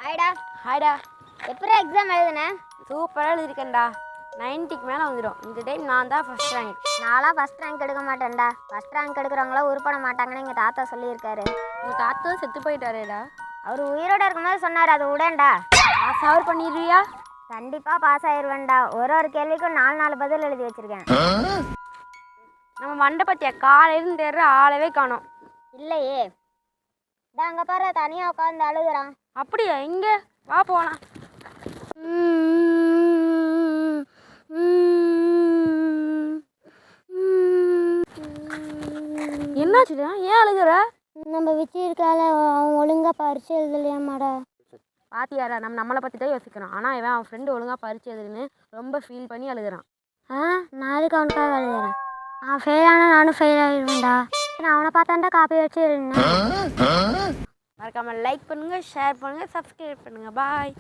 ஹாய்டா. ஹாய்டா. எப்படி எக்ஸாம் எழுதுனேன்? சூப்பராக எழுதிருக்கேன்டா. 90க்கு மேலே வந்துடும். இந்த டைம் நான் தான் ஃபஸ்ட் ரேங்க். நான்லாம் ஃபஸ்ட் ரேங்க் எடுக்க மாட்டேன்டா. ஃபஸ்ட் ரேங்க் எடுக்கிறவங்களாம் உருப்பட மாட்டாங்கன்னு எங்கள் தாத்தா சொல்லியிருக்காரு. உங்கள் தாத்தா செத்து போயிட்டாரேடா. அவர் உயிரோடு இருக்கும்போது சொன்னார், அது விடேன்டா. பாஸ் அவர் பண்ணிடுவியா? கண்டிப்பாக பாஸ் ஆயிடுவேன்டா. ஒரு கேள்விக்கும் 4 பதில் எழுதி வச்சுருக்கேன். நம்ம மண்டை பற்றியா காலையிலும் தேடுற ஆளவே காணோம். இல்லையே, இதான் அங்கே பாரு தனியாக உட்காந்து அழுகுறான். அப்படியா? இங்கே வா போகலாம். என்னாச்சுடா? ஏன் அழுகுற? நம்ம வச்சிருக்கால அவன் ஒழுங்காக பரிசு எழுதலையாமாடா. பாத்தியாரா, நம்மளை பற்றி தான் யோசிக்கிறான். ஆனால் இவன் அவன் ஃப்ரெண்டு ஒழுங்காக பரிச்சு எழுதுன்னு ரொம்ப ஃபீல் பண்ணி அழுகுறான். நான் அதுக்கு அவனுக்காக அழுகுறேன். அவன் ஃபெயில் ஆனால் நானும் ஃபெயில் ஆகிடுவேன்டா. நான் அவனை பார்த்தாண்டா காப்பி வச்சு எழுதினேன். மறக்காமல் லைக் பண்ணுங்கள், ஷேர் பண்ணுங்கள், சப்ஸ்கிரைப் பண்ணுங்கள். பாய்.